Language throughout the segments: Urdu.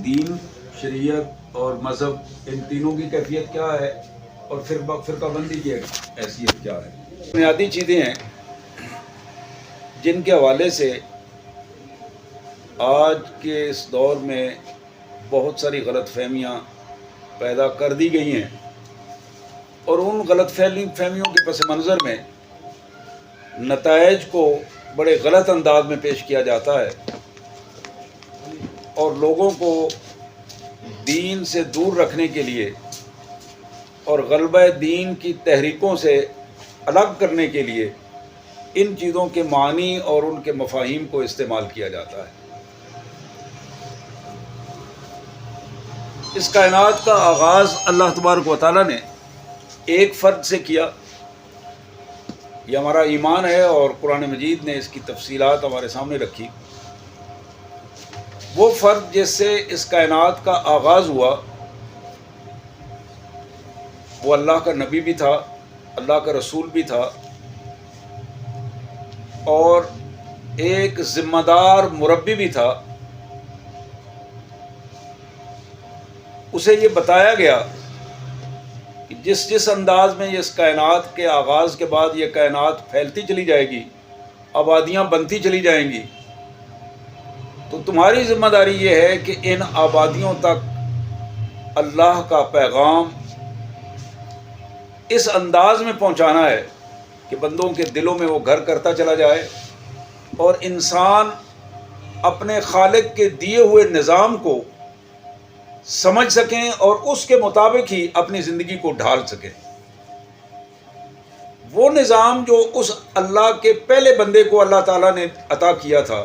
دین، شریعت اور مذہب، ان تینوں کی کیفیت کیا ہے اور فرقہ بندی کی حیثیت کیا ہے؟ بنیادی چیزیں ہیں جن کے حوالے سے آج کے اس دور میں بہت ساری غلط فہمیاں پیدا کر دی گئی ہیں، اور ان غلط فہمیوں کے پس منظر میں نتائج کو بڑے غلط انداز میں پیش کیا جاتا ہے اور لوگوں کو دین سے دور رکھنے کے لیے اور غلبہ دین کی تحریکوں سے الگ کرنے کے لیے ان چیزوں کے معنی اور ان کے مفاہیم کو استعمال کیا جاتا ہے۔ اس کائنات کا آغاز اللہ تبارک و تعالیٰ نے ایک فرد سے کیا، یہ ہمارا ایمان ہے، اور قرآن مجید نے اس کی تفصیلات ہمارے سامنے رکھی۔ وہ فرد جس سے اس کائنات کا آغاز ہوا وہ اللہ کا نبی بھی تھا، اللہ کا رسول بھی تھا، اور ایک ذمہ دار مربی بھی تھا۔ اسے یہ بتایا گیا کہ جس انداز میں اس کائنات کے آغاز کے بعد یہ کائنات پھیلتی چلی جائے گی، آبادیاں بنتی چلی جائیں گی، تو تمہاری ذمہ داری یہ ہے کہ ان آبادیوں تک اللہ کا پیغام اس انداز میں پہنچانا ہے کہ بندوں کے دلوں میں وہ گھر کرتا چلا جائے اور انسان اپنے خالق کے دیے ہوئے نظام کو سمجھ سکیں اور اس کے مطابق ہی اپنی زندگی کو ڈھال سکیں۔ وہ نظام جو اس اللہ کے پہلے بندے کو اللہ تعالیٰ نے عطا کیا تھا،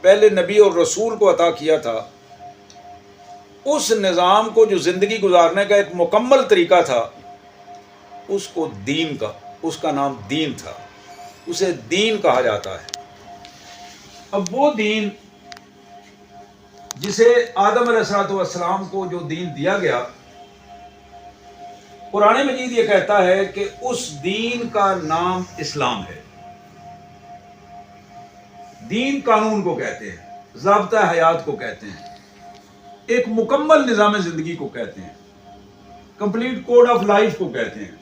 پہلے نبی اور رسول کو عطا کیا تھا، اس نظام کو جو زندگی گزارنے کا ایک مکمل طریقہ تھا، اس کو دین کا، اس کا نام دین تھا، اسے دین کہا جاتا ہے۔ اب وہ دین جسے آدم علیہ السلام کو جو دین دیا گیا، قرآن مجید یہ کہتا ہے کہ اس دین کا نام اسلام ہے۔ دین قانون کو کہتے ہیں، ضابطہ حیات کو کہتے ہیں، ایک مکمل نظام زندگی کو کہتے ہیں، کمپلیٹ کوڈ آف لائف کو کہتے ہیں۔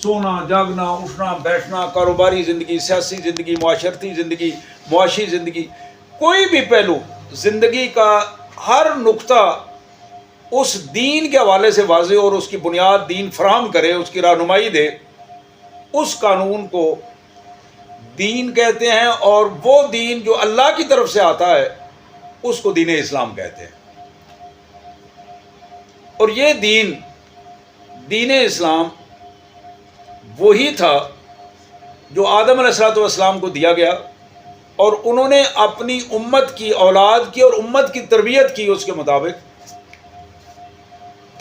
سونا، جاگنا، اٹھنا، بیٹھنا، کاروباری زندگی، سیاسی زندگی، معاشرتی زندگی، معاشی زندگی، کوئی بھی پہلو زندگی کا ہر نقطہ اس دین کے حوالے سے واضح اور اس کی بنیاد دین فراہم کرے، اس کی رہنمائی دے، اس قانون کو دین کہتے ہیں، اور وہ دین جو اللہ کی طرف سے آتا ہے اس کو دین اسلام کہتے ہیں۔ اور یہ دین اسلام وہی تھا جو آدم علیہ السلام کو دیا گیا، اور انہوں نے اپنی امت کی، اولاد کی اور امت کی تربیت کی اس کے مطابق۔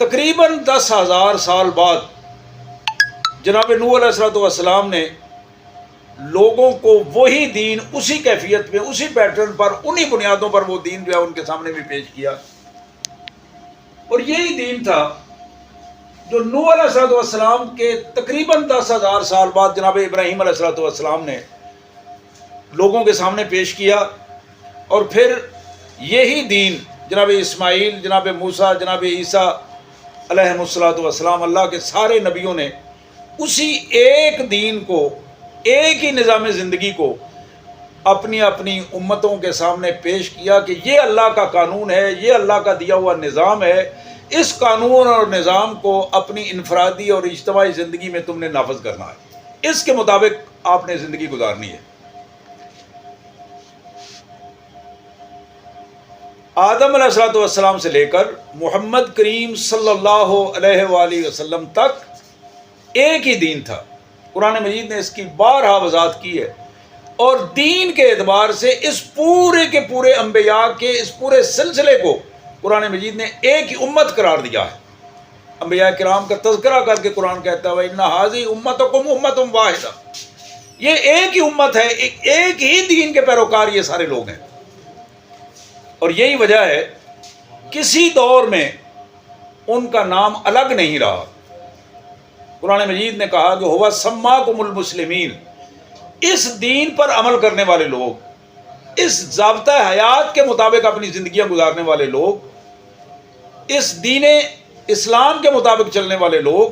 تقریباً 10,000 سال بعد جناب نوح علیہ السلام نے لوگوں کو وہی دین اسی کیفیت میں، اسی پیٹرن پر، انہی بنیادوں پر وہ دین جو ہے ان کے سامنے بھی پیش کیا، اور یہی دین تھا جو نوح علیہ السلام کے تقریباً 10,000 سال بعد جناب ابراہیم علیہ السلام نے لوگوں کے سامنے پیش کیا، اور پھر یہی دین جناب اسماعیل، جناب موسیٰ، جناب عیسیٰ علیہ السلام، اللہ کے سارے نبیوں نے اسی ایک دین کو، ایک ہی نظام زندگی کو اپنی اپنی امتوں کے سامنے پیش کیا کہ یہ اللہ کا قانون ہے، یہ اللہ کا دیا ہوا نظام ہے، اس قانون اور نظام کو اپنی انفرادی اور اجتماعی زندگی میں تم نے نافذ کرنا ہے، اس کے مطابق آپ نے زندگی گزارنی ہے۔ آدم علیہ السلام سے لے کر محمد کریم صلی اللہ علیہ وآلہ وسلم تک ایک ہی دین تھا۔ قرآن مجید نے اس کی بارہا وضاحت کی ہے، اور دین کے اعتبار سے اس پورے کے پورے انبیاء کے اس پورے سلسلے کو قرآن مجید نے ایک ہی امت قرار دیا ہے۔ انبیاء کرام کا تذکرہ کر کے قرآن کہتا ہے وَإِنَّ هَٰذِهِ أُمَّتُكُمْ أُمَّةٌ وَاحِدَةٌ، یہ ایک ہی امت ہے، ایک ہی دین کے پیروکار یہ سارے لوگ ہیں۔ اور یہی وجہ ہے کسی دور میں ان کا نام الگ نہیں رہا۔ قرآن مجید نے کہا کہ هُوَ سَمَّاكُمُ الْمُسْلِمِينَ، اس دین پر عمل کرنے والے لوگ، اس ضابطہ حیات کے مطابق اپنی زندگیاں گزارنے والے لوگ، اس دین اسلام کے مطابق چلنے والے لوگ،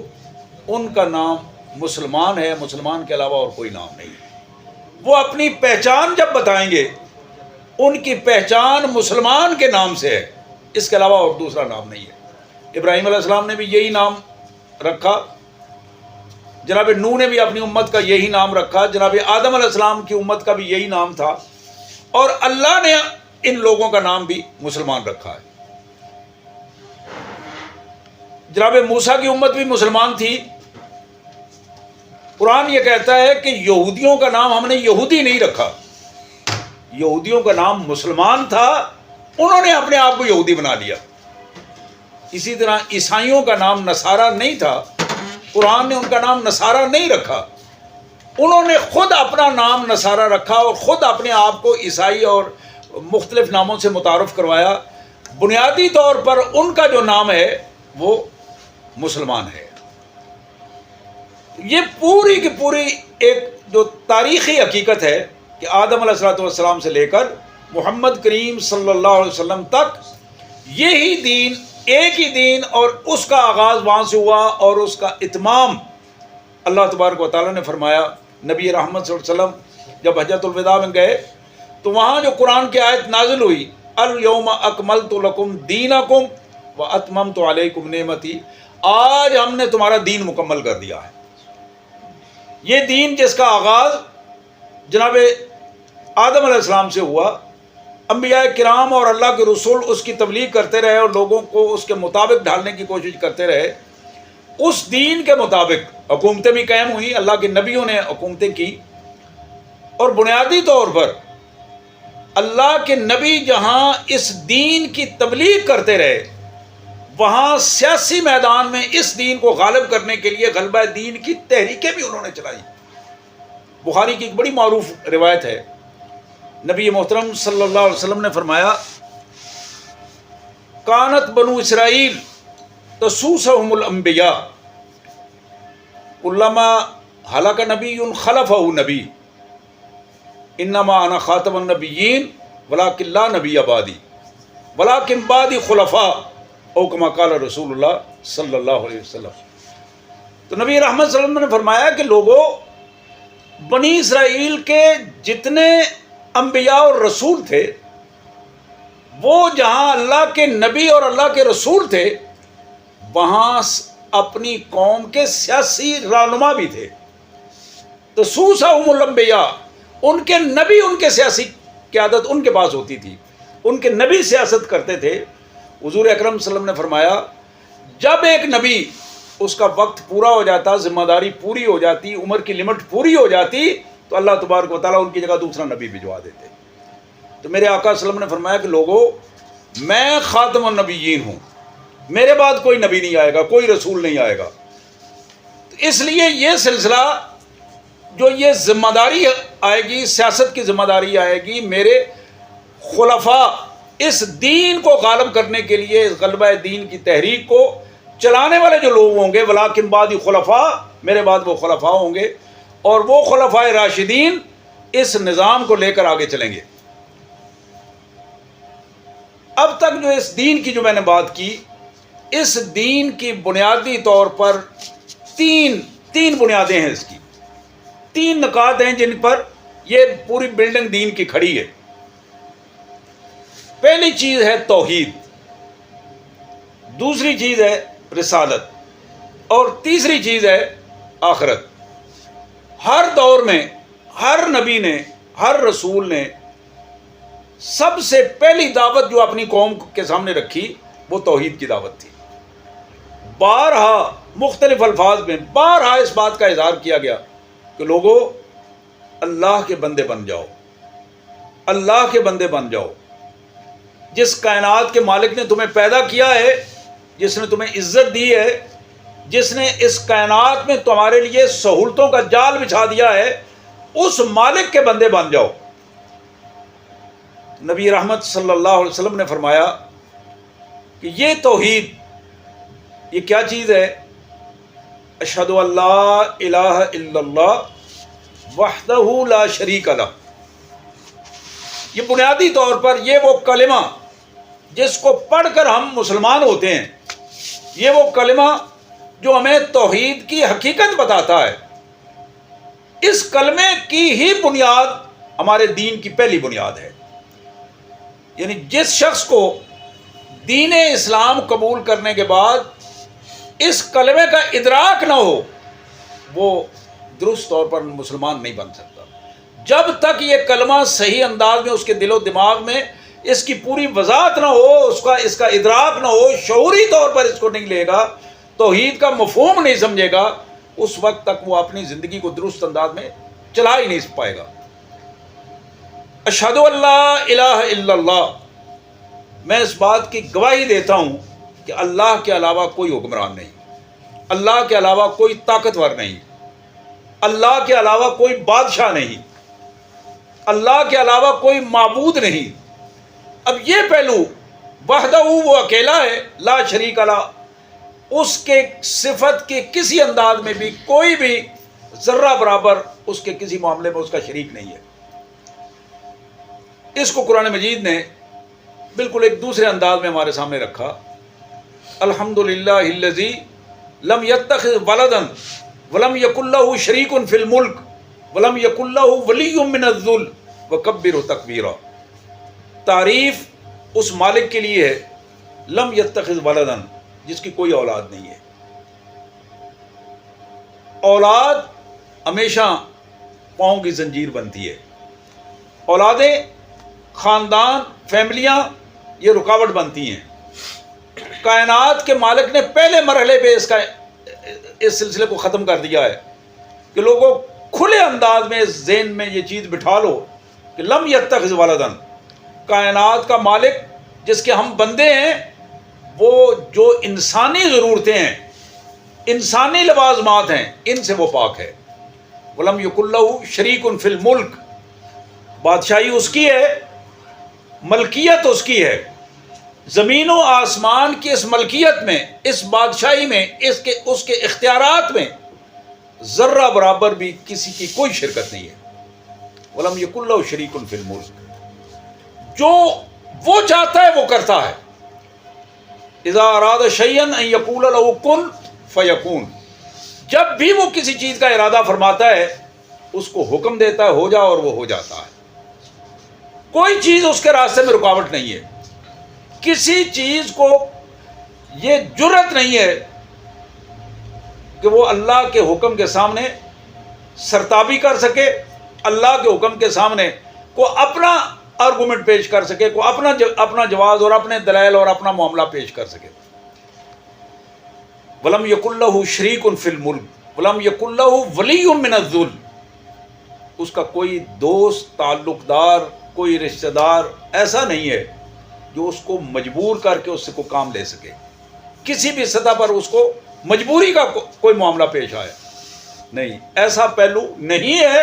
ان کا نام مسلمان ہے، مسلمان کے علاوہ اور کوئی نام نہیں ہے۔ وہ اپنی پہچان جب بتائیں گے، ان کی پہچان مسلمان کے نام سے ہے، اس کے علاوہ اور دوسرا نام نہیں ہے۔ ابراہیم علیہ السلام نے بھی یہی نام رکھا، جناب نوح نے بھی اپنی امت کا یہی نام رکھا، جناب آدم علیہ السلام کی امت کا بھی یہی نام تھا، اور اللہ نے ان لوگوں کا نام بھی مسلمان رکھا ہے۔ جناب موسیٰ کی امت بھی مسلمان تھی۔ قرآن یہ کہتا ہے کہ یہودیوں کا نام ہم نے یہودی نہیں رکھا، یہودیوں کا نام مسلمان تھا، انہوں نے اپنے آپ کو یہودی بنا لیا۔ اسی طرح عیسائیوں کا نام نصارہ نہیں تھا، قرآن نے ان کا نام نصارہ نہیں رکھا، انہوں نے خود اپنا نام نصارہ رکھا اور خود اپنے آپ کو عیسائی اور مختلف ناموں سے متعارف کروایا۔ بنیادی طور پر ان کا جو نام ہے وہ مسلمان ہے۔ یہ پوری کی پوری ایک جو تاریخی حقیقت ہے کہ آدم علیہ السلام سے لے کر محمد کریم صلی اللہ علیہ وسلم تک یہی دین، ایک ہی دین، اور اس کا آغاز وہاں سے ہوا اور اس کا اتمام اللہ تبارک و تعالیٰ نے فرمایا۔ نبی رحمت صلی اللہ علیہ وسلم جب حجۃ الوداع میں گئے تو وہاں جو قرآن کی آیت نازل ہوئی، الیوم اکملت لکم دینکم واتممت علیکم نعمتی، آج ہم نے تمہارا دین مکمل کر دیا ہے۔ یہ دین جس کا آغاز جناب آدم علیہ السلام سے ہوا، انبیاء کرام اور اللہ کے رسول اس کی تبلیغ کرتے رہے اور لوگوں کو اس کے مطابق ڈھالنے کی کوشش کرتے رہے، اس دین کے مطابق حکومتیں بھی قائم ہوئی، اللہ کے نبیوں نے حکومتیں کی، اور بنیادی طور پر اللہ کے نبی جہاں اس دین کی تبلیغ کرتے رہے، وہاں سیاسی میدان میں اس دین کو غالب کرنے کے لیے غلبہ دین کی تحریکیں بھی انہوں نے چلائی۔ بخاری کی ایک بڑی معروف روایت ہے، نبی محترم صلی اللہ علیہ وسلم نے فرمایا، کانت بنو اسرائیل تسوسہم الانبیاء کلما ہلک نبی خلفہ نبی انما انا خاتم النبیین ولکن لا نبی بعدی ولکن بعدی خلفاء او کما قال رسول اللہ صلی اللہ علیہ وسلم۔ تو نبی رحمت صلی اللہ علیہ وسلم نے فرمایا کہ لوگوں، بنی اسرائیل کے جتنے انبیاء اور رسول تھے، وہ جہاں اللہ کے نبی اور اللہ کے رسول تھے، وہاں اپنی قوم کے سیاسی رہنما بھی تھے۔ تو سوسہم الانبیاء، ان کے نبی، ان کے سیاسی قیادت ان کے پاس ہوتی تھی، ان کے نبی سیاست کرتے تھے۔ حضور اکرم صلی اللہ علیہ وسلم نے فرمایا، جب ایک نبی اس کا وقت پورا ہو جاتا، ذمہ داری پوری ہو جاتی، عمر کی لمٹ پوری ہو جاتی، تو اللہ تبارک و تعالیٰ ان کی جگہ دوسرا نبی بھجوا دیتے۔ تو میرے آقا صلی اللہ علیہ وسلم نے فرمایا کہ لوگوں، میں خاتم النبیین ہوں، میرے بعد کوئی نبی نہیں آئے گا، کوئی رسول نہیں آئے گا۔ تو اس لیے یہ سلسلہ جو یہ ذمہ داری آئے گی، سیاست کی ذمہ داری آئے گی، میرے خلفاء اس دین کو غالب کرنے کے لیے، اس غلبہ دین کی تحریک کو چلانے والے جو لوگ ہوں گے، ولیکن بعدی خلفاء، میرے بعد وہ خلفاء ہوں گے، اور وہ خلفاء راشدین اس نظام کو لے کر آگے چلیں گے۔ اب تک جو اس دین کی جو میں نے بات کی، اس دین کی بنیادی طور پر تین بنیادیں ہیں، اس کی تین نکات ہیں جن پر یہ پوری بلڈنگ دین کی کھڑی ہے۔ پہلی چیز ہے توحید، دوسری چیز ہے رسالت، اور تیسری چیز ہے آخرت۔ ہر دور میں ہر نبی نے، ہر رسول نے سب سے پہلی دعوت جو اپنی قوم کے سامنے رکھی وہ توحید کی دعوت تھی۔ بارہا مختلف الفاظ میں بارہا اس بات کا اظہار کیا گیا کہ لوگوں، اللہ کے بندے بن جاؤ، اللہ کے بندے بن جاؤ۔ جس کائنات کے مالک نے تمہیں پیدا کیا ہے، جس نے تمہیں عزت دی ہے، جس نے اس کائنات میں تمہارے لیے سہولتوں کا جال بچھا دیا ہے، اس مالک کے بندے بن جاؤ۔ نبی رحمت صلی اللہ علیہ وسلم نے فرمایا کہ یہ توحید، یہ کیا چیز ہے؟ اشہد ان لا الہ الا اللہ وحدہ لا شریک لہ، یہ بنیادی طور پر یہ وہ کلمہ جس کو پڑھ کر ہم مسلمان ہوتے ہیں، یہ وہ کلمہ جو ہمیں توحید کی حقیقت بتاتا ہے، اس کلمے کی ہی بنیاد ہمارے دین کی پہلی بنیاد ہے۔ یعنی جس شخص کو دین اسلام قبول کرنے کے بعد اس کلمے کا ادراک نہ ہو، وہ درست طور پر مسلمان نہیں بن سکتا۔ جب تک یہ کلمہ صحیح انداز میں اس کے دل و دماغ میں اس کی پوری وضاحت نہ ہو، اس کا ادراک نہ ہو، شعوری طور پر اس کو نہیں لے گا، توحید کا مفہوم نہیں سمجھے گا، اس وقت تک وہ اپنی زندگی کو درست انداز میں چلا ہی نہیں پائے گا۔ اشہد ان لا الہ الا اللہ، میں اس بات کی گواہی دیتا ہوں کہ اللہ کے علاوہ کوئی حکمران نہیں، اللہ کے علاوہ کوئی طاقتور نہیں، اللہ کے علاوہ کوئی بادشاہ نہیں، اللہ کے علاوہ کوئی معبود نہیں۔ اب یہ پہلو وحدہ وہ اکیلا ہے، لا شریک لہ، اس کے صفت کے کسی انداز میں بھی کوئی بھی ذرہ برابر اس کے کسی معاملے میں اس کا شریک نہیں ہے۔ اس کو قرآن مجید نے بالکل ایک دوسرے انداز میں ہمارے سامنے رکھا۔ الحمدللہ الذی لم یتخذ ولدا ولم یکن لہ شریک فی الملک ولم یکن لہ ولی من الذل وکبرہ تکبیرا۔ تعریف اس مالک کے لیے ہے، لم یتخذ ولدا، جس کی کوئی اولاد نہیں ہے۔ اولاد ہمیشہ پاؤں کی زنجیر بنتی ہے، اولادیں، خاندان، فیملیاں یہ رکاوٹ بنتی ہیں۔ کائنات کے مالک نے پہلے مرحلے پہ اس سلسلے کو ختم کر دیا ہے کہ لوگوں کھلے انداز میں اس ذہن میں یہ چیز بٹھا لو کہ لم یتخذ ولدا، کائنات کا مالک جس کے ہم بندے ہیں، وہ جو انسانی ضرورتیں ہیں، انسانی لوازمات ہیں، ان سے وہ پاک ہے۔ ولم یکن لہ شریک فی الملک، بادشاہی اس کی ہے، ملکیت اس کی ہے، زمین و آسمان کی اس ملکیت میں، اس بادشاہی میں، اس کے اختیارات میں ذرہ برابر بھی کسی کی کوئی شرکت نہیں ہے۔ ولم یکن لہ شریک فی الملک، جو وہ چاہتا ہے وہ کرتا ہے۔ اذا اراد شیئا ان یقول له کن فیکون، جب بھی وہ کسی چیز کا ارادہ فرماتا ہے اس کو حکم دیتا ہے ہو جا، اور وہ ہو جاتا ہے۔ کوئی چیز اس کے راستے میں رکاوٹ نہیں ہے۔ کسی چیز کو یہ جرت نہیں ہے کہ وہ اللہ کے حکم کے سامنے سرتابی کر سکے، اللہ کے حکم کے سامنے کو اپنا آرگومنٹ پیش کر سکے، کو اپنا جواز اور اپنے دلائل اور اپنا معاملہ پیش کر سکے۔ ولم یکن لہ شریک فی الملک ولم یکن لہ ولی من الذل، اس کا کوئی دوست، تعلق دار، کوئی رشتہ دار ایسا نہیں ہے جو اس کو مجبور کر کے اس سے کوئی کام لے سکے، کسی بھی سطح پر اس کو مجبوری کا کوئی معاملہ پیش آئے، نہیں، ایسا پہلو نہیں ہے۔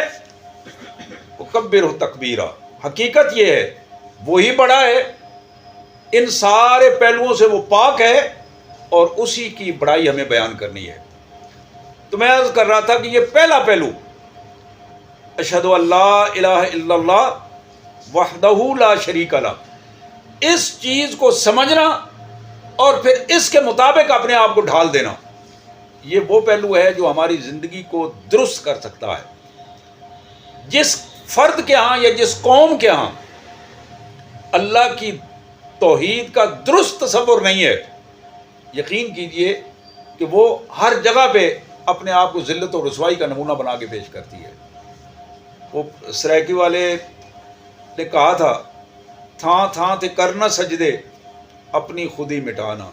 وکبرہ تکبیرا، حقیقت یہ ہے وہی بڑا ہے، ان سارے پہلوؤں سے وہ پاک ہے، اور اسی کی بڑائی ہمیں بیان کرنی ہے۔ تو میں عرض کر رہا تھا کہ یہ پہلا پہلو، اشہد ان لا الہ الا اللہ وحدہ لا شریک لہ، اس چیز کو سمجھنا اور پھر اس کے مطابق اپنے آپ کو ڈھال دینا، یہ وہ پہلو ہے جو ہماری زندگی کو درست کر سکتا ہے۔ جس فرد کے ہاں یا جس قوم کے ہاں اللہ کی توحید کا درست تصور نہیں ہے، یقین کیجئے کہ وہ ہر جگہ پہ اپنے آپ کو ذلت و رسوائی کا نمونہ بنا کے پیش کرتی ہے۔ وہ سرائکی والے نے کہا تھا، تھاں تھاں تے کرنا سجدے اپنی خودی مٹانا۔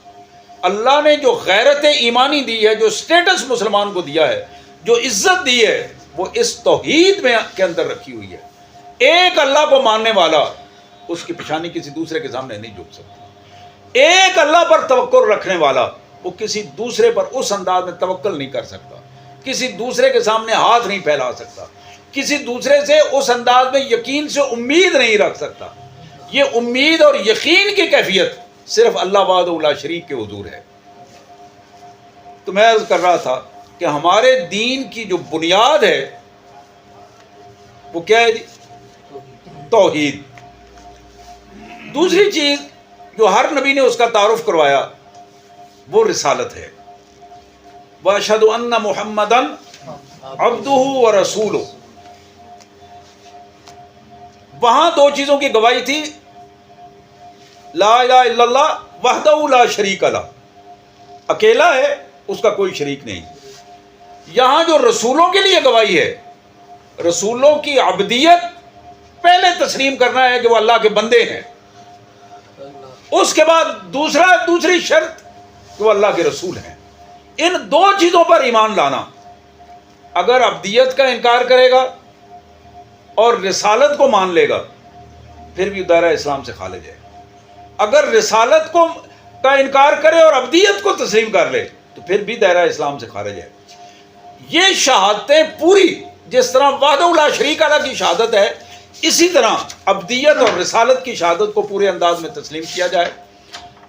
اللہ نے جو غیرت ایمانی دی ہے، جو سٹیٹس مسلمان کو دیا ہے، جو عزت دی ہے، وہ اس توحید میں کے اندر رکھی ہوئی ہے۔ ایک اللہ کو ماننے والا اس کی پیشانی کسی دوسرے کے سامنے نہیں جھک سکتا۔ ایک اللہ پر توکل رکھنے والا وہ کسی دوسرے پر اس انداز میں توکل نہیں کر سکتا، کسی دوسرے کے سامنے ہاتھ نہیں پھیلا سکتا، کسی دوسرے سے اس انداز میں یقین سے امید نہیں رکھ سکتا۔ یہ امید اور یقین کی کیفیت صرف اللہ وحدہ لا شریک کے حضور ہے۔ تو میں عرض کر رہا تھا کہ ہمارے دین کی جو بنیاد ہے وہ کیا ہے؟ توحید۔ دوسری چیز جو ہر نبی نے اس کا تعارف کروایا وہ رسالت ہے. وَأَشْهَدُ أَنَّ مُحَمَّدًا عَبْدُهُ وَرَسُولُهُ. وہاں دو چیزوں کی گواہی تھی، لا الہ الا اللہ وحدہ لا شریک لہ، اکیلا ہے، اس کا کوئی شریک نہیں. یہاں جو رسولوں کے لیے گواہی ہے، رسولوں کی عبدیت پہلے تسلیم کرنا ہے کہ وہ اللہ کے بندے ہیں، اس کے بعد دوسری شرط کہ وہ اللہ کے رسول ہیں. ان دو چیزوں پر ایمان لانا. اگر عبدیت کا انکار کرے گا اور رسالت کو مان لے گا پھر بھی دائرہ اسلام سے خارج ہے. اگر رسالت کا انکار کرے اور عبدیت کو تسلیم کر لے تو پھر بھی دائرہ اسلام سے خارج ہے. یہ شہادتیں پوری، جس طرح وحدہ لا شریک لہ کی شہادت ہے، اسی طرح عبدیت اور رسالت کی شہادت کو پورے انداز میں تسلیم کیا جائے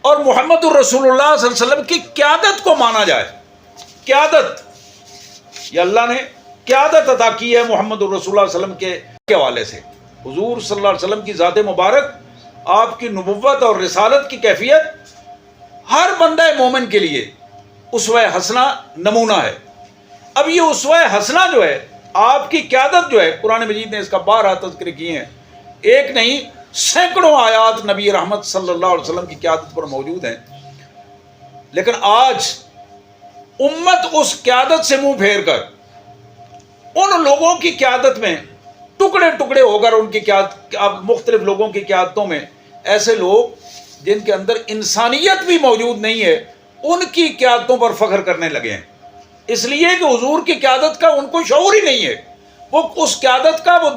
اور محمد الرسول اللہ صلی اللہ علیہ وسلم کی قیادت کو مانا جائے. قیادت، یہ اللہ نے قیادت عطا کی ہے محمد الرسول اللہ صلی اللہ علیہ وسلم کے حوالے سے. حضور صلی اللہ علیہ وسلم کی ذات مبارک، آپ کی نبوت اور رسالت کی کیفیت ہر بندہ مومن کے لیے اسوہ حسنہ نمونہ ہے. اب یہ اسوہ حسنہ جو ہے، آپ کی قیادت جو ہے، قرآن مجید نے اس کا بارہا تذکر کیے ہیں، ایک نہیں سینکڑوں آیات نبی رحمت صلی اللہ علیہ وسلم کی قیادت پر موجود ہیں. لیکن آج امت اس قیادت سے منہ پھیر کر ان لوگوں کی قیادت میں ٹکڑے ٹکڑے ہو کر ان کی قیادت، اب مختلف لوگوں کی قیادتوں میں ایسے لوگ جن کے اندر انسانیت بھی موجود نہیں ہے ان کی قیادتوں پر فخر کرنے لگے ہیں، اس لیے کہ حضور کی قیادت کا ان کو شعور ہی نہیں ہے. وہ اس قیادت کا وہ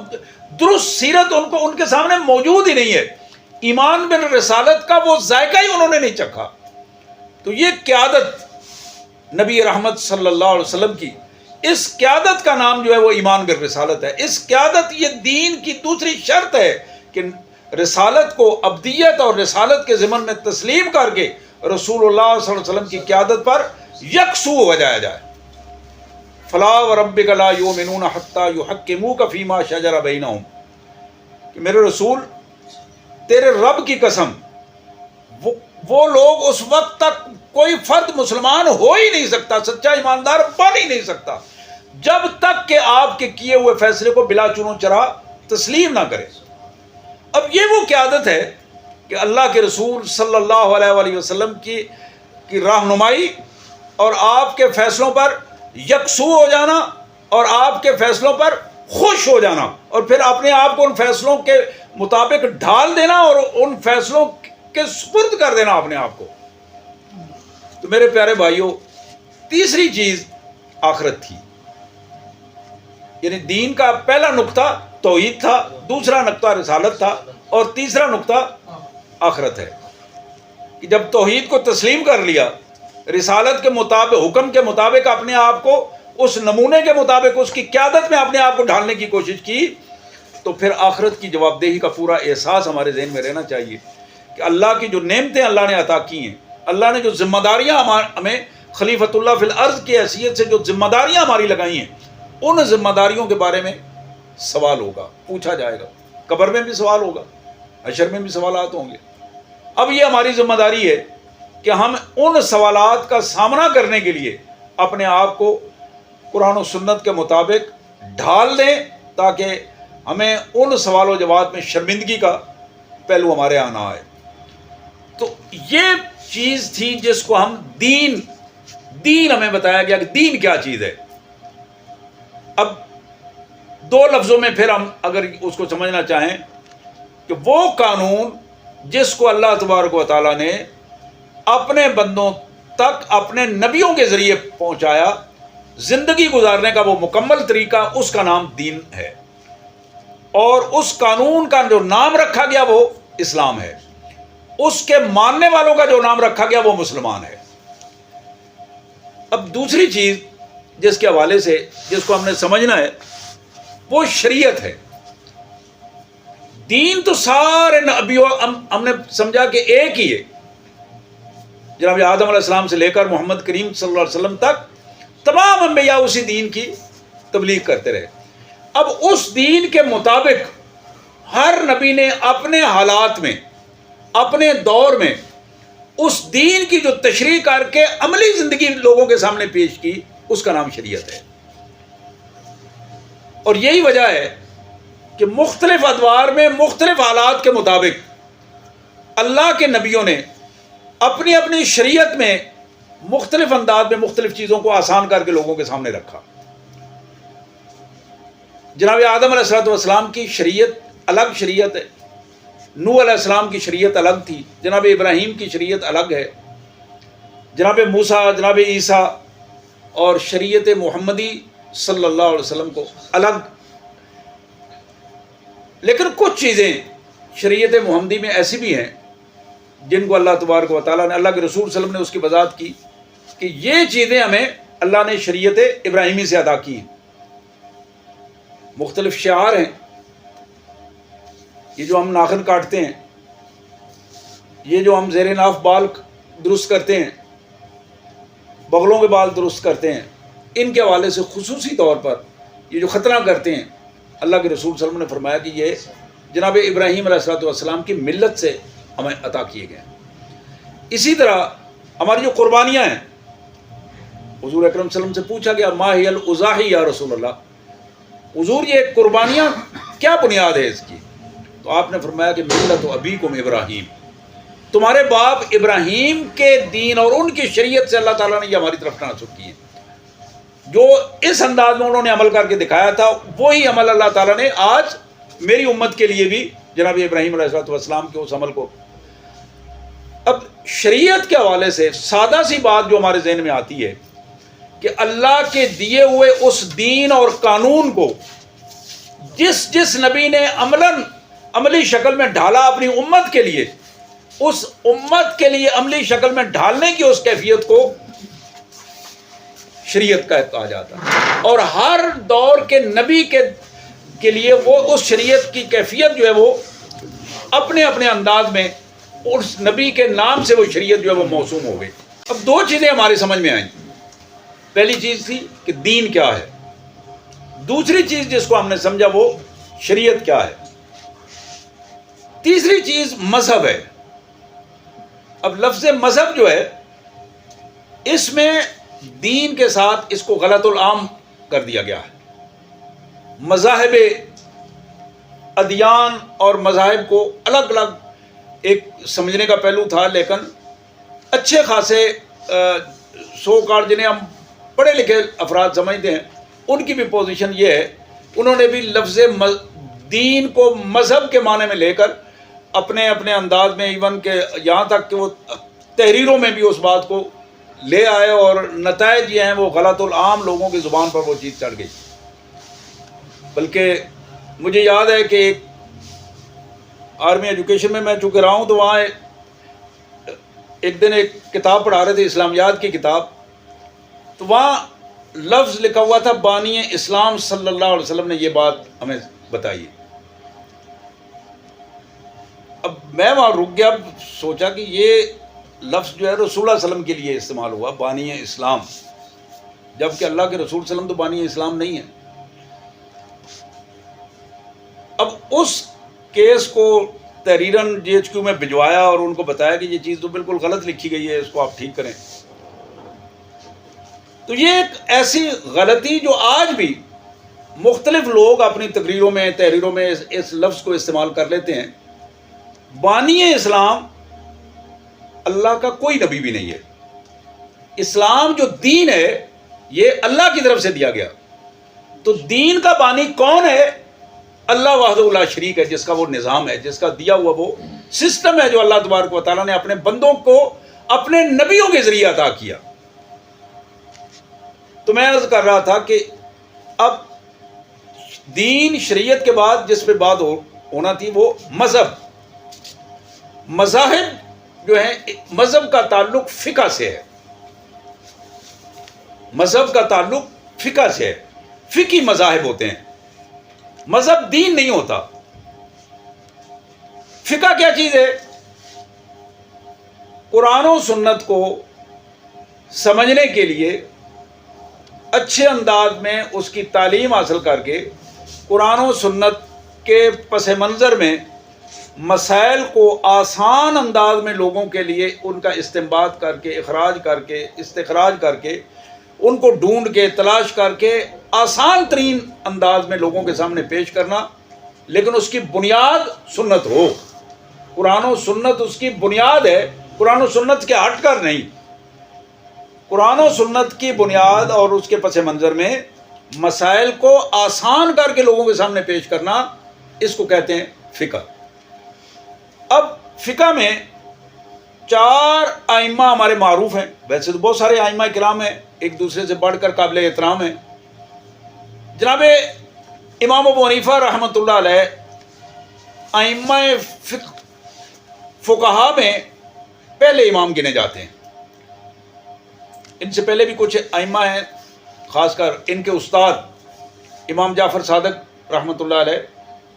درست سیرت ان کے سامنے موجود ہی نہیں ہے. ایمان بالرسالت کا وہ ذائقہ ہی انہوں نے نہیں چکھا. تو یہ قیادت نبی رحمت صلی اللہ علیہ وسلم کی، اس قیادت کا نام جو ہے وہ ایمان بالرسالت ہے. اس قیادت، یہ دین کی دوسری شرط ہے کہ رسالت کو عبدیت اور رسالت کے ضمن میں تسلیم کر کے رسول اللہ صلی اللہ علیہ وسلم کی قیادت پر یکسو ہو جایا جائے. فلا وربک لا یؤمنون حتی یحکموک فیما شجر بینہم، کہ میرے رسول تیرے رب کی قسم، وہ لوگ اس وقت تک کوئی فرد مسلمان ہو ہی نہیں سکتا، سچا ایماندار بن ہی نہیں سکتا جب تک کہ آپ کے کیے ہوئے فیصلے کو بلا چنو چرا تسلیم نہ کرے. اب یہ وہ قیادت ہے کہ اللہ کے رسول صلی اللہ علیہ وآلہ وسلم کی رہنمائی اور آپ کے فیصلوں پر یکسو ہو جانا اور آپ کے فیصلوں پر خوش ہو جانا اور پھر اپنے آپ کو ان فیصلوں کے مطابق ڈھال دینا اور ان فیصلوں کے سپرد کر دینا اپنے آپ کو. تو میرے پیارے بھائیوں، تیسری چیز آخرت تھی. یعنی دین کا پہلا نقطہ توحید تھا، دوسرا نقطہ رسالت تھا اور تیسرا نقطہ آخرت ہے کہ جب توحید کو تسلیم کر لیا، رسالت کے مطابق، حکم کے مطابق اپنے آپ کو اس نمونے کے مطابق اس کی قیادت میں اپنے آپ کو ڈھالنے کی کوشش کی، تو پھر آخرت کی جواب دہی کا پورا احساس ہمارے ذہن میں رہنا چاہیے کہ اللہ کی جو نعمتیں اللہ نے عطا کی ہیں، اللہ نے جو ذمہ داریاں ہمیں خلیفۃ اللہ فی الارض کی حیثیت سے جو ذمہ داریاں ہماری لگائی ہیں، ان ذمہ داریوں کے بارے میں سوال ہوگا، پوچھا جائے گا. قبر میں بھی سوال ہوگا، حشر میں بھی سوالات ہوں گے. اب یہ ہماری ذمہ داری ہے کہ ہم ان سوالات کا سامنا کرنے کے لیے اپنے آپ کو قرآن و سنت کے مطابق ڈھال دیں تاکہ ہمیں ان سوال و جواب میں شرمندگی کا پہلو ہمارے یہاں نہ آئے. تو یہ چیز تھی جس کو ہم دین ہمیں بتایا گیا کہ دین کیا چیز ہے. اب دو لفظوں میں پھر ہم اگر اس کو سمجھنا چاہیں کہ وہ قانون جس کو اللہ تبارک و تعالیٰ نے اپنے بندوں تک اپنے نبیوں کے ذریعے پہنچایا، زندگی گزارنے کا وہ مکمل طریقہ، اس کا نام دین ہے. اور اس قانون کا جو نام رکھا گیا وہ اسلام ہے. اس کے ماننے والوں کا جو نام رکھا گیا وہ مسلمان ہے. اب دوسری چیز جس کے حوالے سے جس کو ہم نے سمجھنا ہے وہ شریعت ہے. دین تو سارے نبیوں ہم نے سمجھا کہ ایک ہی ہے. جناب آدم علیہ السلام سے لے کر محمد کریم صلی اللہ علیہ وسلم تک تمام انبیاء اسی دین کی تبلیغ کرتے رہے. اب اس دین کے مطابق ہر نبی نے اپنے حالات میں اپنے دور میں اس دین کی جو تشریح کر کے عملی زندگی لوگوں کے سامنے پیش کی، اس کا نام شریعت ہے۔ اور یہی وجہ ہے کہ مختلف ادوار میں مختلف حالات کے مطابق اللہ کے نبیوں نے اپنی اپنی شریعت میں مختلف انداز میں مختلف چیزوں کو آسان کر کے لوگوں کے سامنے رکھا۔ جناب آدم علیہ السلام کی شریعت الگ شریعت ہے، نوح علیہ السلام کی شریعت الگ تھی، جناب ابراہیم کی شریعت الگ ہے، جناب موسیٰ، جناب عیسیٰ اور شریعت محمدی صلی اللہ علیہ وسلم کو الگ۔ لیکن کچھ چیزیں شریعت محمدی میں ایسی بھی ہیں جن کو اللہ تبارک و تعالیٰ نے، اللہ کے رسول صلی اللہ علیہ وسلم نے اس کی وضاحت کی کہ یہ چیزیں ہمیں اللہ نے شریعت ابراہیمی سے ادا کی۔ مختلف شعار ہیں، یہ جو ہم ناخن کاٹتے ہیں، یہ جو ہم زیر ناف بال درست کرتے ہیں، بغلوں کے بال درست کرتے ہیں، ان کے حوالے سے خصوصی طور پر یہ جو ختنہ کرتے ہیں، اللہ کے رسول صلی اللہ علیہ وسلم نے فرمایا کہ یہ جناب ابراہیم علیہ السلام کی ملت سے ہمیں عطا کیے گئے ہیں۔ اسی طرح ہماری جو قربانیاں ہیں، حضور اکرم صلی اللہ علیہ وسلم سے پوچھا گیا ما ہی الاضاحی یا رسول اللہ، حضور یہ قربانیاں کیا بنیاد ہے اس کی؟ تو آپ نے فرمایا کہ ملت ابیکم ابراہیم، تمہارے باپ ابراہیم کے دین اور ان کی شریعت سے اللہ تعالیٰ نے یہ ہماری طرف تناسب کی ہے۔ جو اس انداز میں انہوں نے عمل کر کے دکھایا تھا، وہی عمل اللہ تعالیٰ نے آج میری امت کے لیے بھی جناب ابراہیم علیہ السلام کے اس عمل کو۔ اب شریعت کے حوالے سے سادہ سی بات جو ہمارے ذہن میں آتی ہے کہ اللہ کے دیے ہوئے اس دین اور قانون کو جس جس نبی نے عملی شکل میں ڈھالا اپنی امت کے لیے، اس امت کے لیے عملی شکل میں ڈھالنے کی اس کیفیت کو شریعت کا کہا جاتا ہے، اور ہر دور کے نبی کے لیے وہ اس شریعت کی کیفیت جو ہے وہ اپنے اپنے انداز میں اس نبی کے نام سے وہ شریعت جو ہے وہ موسوم ہو گئی۔ اب دو چیزیں ہمارے سمجھ میں آئیں۔ پہلی چیز تھی کہ دین کیا ہے، دوسری چیز جس کو ہم نے سمجھا وہ شریعت کیا ہے، تیسری چیز مذہب ہے۔ اب لفظ مذہب جو ہے، اس میں دین کے ساتھ اس کو غلط العام کر دیا گیا ہے۔ مذاہب، ادیان اور مذاہب کو الگ الگ ایک سمجھنے کا پہلو تھا، لیکن اچھے خاصے سو کار جنہیں ہم پڑھے لکھے افراد سمجھتے ہیں، ان کی بھی پوزیشن یہ ہے، انہوں نے بھی لفظ دین کو مذہب کے معنی میں لے کر اپنے اپنے انداز میں، ایون کہ یہاں تک کہ وہ تحریروں میں بھی اس بات کو لے آئے، اور نتائج یہ ہیں وہ غلط العام لوگوں کی زبان پر وہ چیز چڑھ گئی۔ بلکہ مجھے یاد ہے کہ ایک آرمی ایجوکیشن میں چونکہ رہا ہوں، تو وہاں ایک دن ایک کتاب پڑھا رہے تھے، اسلامیات کی کتاب، تو وہاں لفظ لکھا ہوا تھا بانی اسلام صلی اللہ علیہ وسلم نے یہ بات ہمیں بتائی۔ اب میں وہاں رک گیا، سوچا کہ یہ لفظ جو ہے رسول اللہ صلی اللہ علیہ وسلم کے لیے استعمال ہوا، بانی اسلام، جبکہ اللہ کے رسول صلی اللہ علیہ وسلم تو بانی اسلام نہیں ہے۔ اب اس کیس کو تحریراً GHQ میں بھجوایا اور ان کو بتایا کہ یہ چیز تو بالکل غلط لکھی گئی ہے، اس کو آپ ٹھیک کریں۔ تو یہ ایک ایسی غلطی جو آج بھی مختلف لوگ اپنی تقریروں میں، تحریروں میں اس لفظ کو استعمال کر لیتے ہیں۔ بانی اسلام اللہ کا کوئی نبی بھی نہیں ہے۔ اسلام جو دین ہے یہ اللہ کی طرف سے دیا گیا، تو دین کا بانی کون ہے؟ اللہ وحدہ لا شریک ہے، جس کا وہ نظام ہے، جس کا دیا ہوا وہ سسٹم ہے جو اللہ تبارک و تعالیٰ نے اپنے بندوں کو اپنے نبیوں کے ذریعے عطا کیا۔ تو میں عرض کر رہا تھا کہ اب دین شریعت کے بعد جس پہ بات ہونا تھی وہ مذہب۔ مذاہب جو ہیں، مذہب کا تعلق فقہ سے ہے، مذہب کا تعلق فقہ سے ہے، فقہی مذاہب ہوتے ہیں، مذہب دین نہیں ہوتا۔ فقہ کیا چیز ہے؟ قرآن و سنت کو سمجھنے کے لیے اچھے انداز میں اس کی تعلیم حاصل کر کے قرآن و سنت کے پس منظر میں مسائل کو آسان انداز میں لوگوں کے لیے ان کا استنباط کر کے، استخراج کر کے، ان کو ڈھونڈ کے، تلاش کر کے آسان ترین انداز میں لوگوں کے سامنے پیش کرنا، لیکن اس کی بنیاد سنت ہو۔ قرآن و سنت اس کی بنیاد ہے، قرآن و سنت کے ہٹ کر نہیں۔ قرآن و سنت کی بنیاد اور اس کے پس منظر میں مسائل کو آسان کر کے لوگوں کے سامنے پیش کرنا، اس کو کہتے ہیں فقہ۔ اب فقہ میں 4 ائمہ ہمارے معروف ہیں، ویسے تو بہت سارے ائمہ کرام ہیں، ایک دوسرے سے بڑھ کر قابل احترام ہیں۔ جناب امام ابو حنیفہ رحمۃ اللہ علیہ ائمہ فقہا میں پہلے امام گنے جاتے ہیں۔ ان سے پہلے بھی کچھ ائمہ ہیں، خاص کر ان کے استاد امام جعفر صادق رحمۃ اللہ علیہ،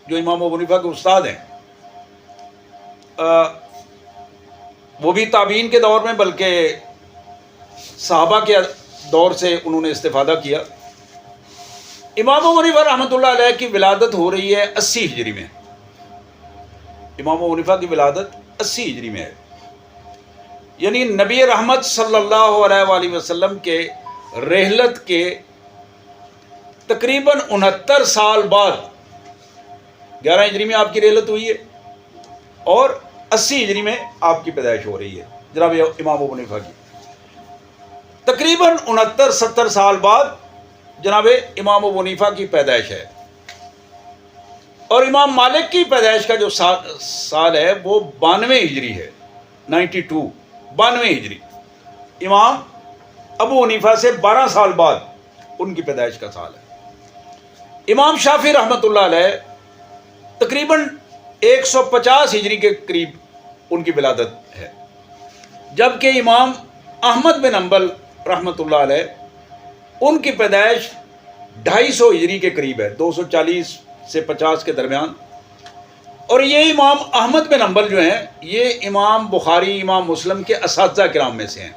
جو امام ابو حنیفہ کے استاد ہیں، وہ بھی تابعین کے دور میں بلکہ صحابہ کے دور سے انہوں نے استفادہ کیا۔ امام ابو حنیفہ رحمۃ اللہ علیہ کی ولادت ہو رہی ہے 80 ہجری میں۔ امام ابو حنیفہ کی ولادت 80 ہجری میں ہے، یعنی نبی رحمت صلی اللہ علیہ وآلہ وسلم کے رحلت کے تقریباً 69 سال بعد 11 ہجری میں آپ کی رحلت ہوئی ہے اور 80 ہجری میں آپ کی پیدائش ہو رہی ہے جناب امام ابو حنیفہ کی۔ تقریباً 69-70 سال بعد جناب امام ابو حنیفہ کی پیدائش ہے، اور امام مالک کی پیدائش کا جو سال ہے وہ 92 ہجری ہے، 92 ہجری۔ امام ابو حنیفہ سے 12 سال بعد ان کی پیدائش کا سال ہے۔ امام شافعی رحمۃ اللہ علیہ تقریباً 150 ہجری کے قریب ان کی ولادت ہے، جبکہ امام احمد بن حنبل رحمۃ اللہ علیہ ان کی پیدائش 250 ہجری کے قریب ہے، 240 سے 50 کے درمیان۔ اور یہ امام احمد بن حنبل جو ہیں، یہ امام بخاری، امام مسلم کے اساتذہ کرام میں سے ہیں۔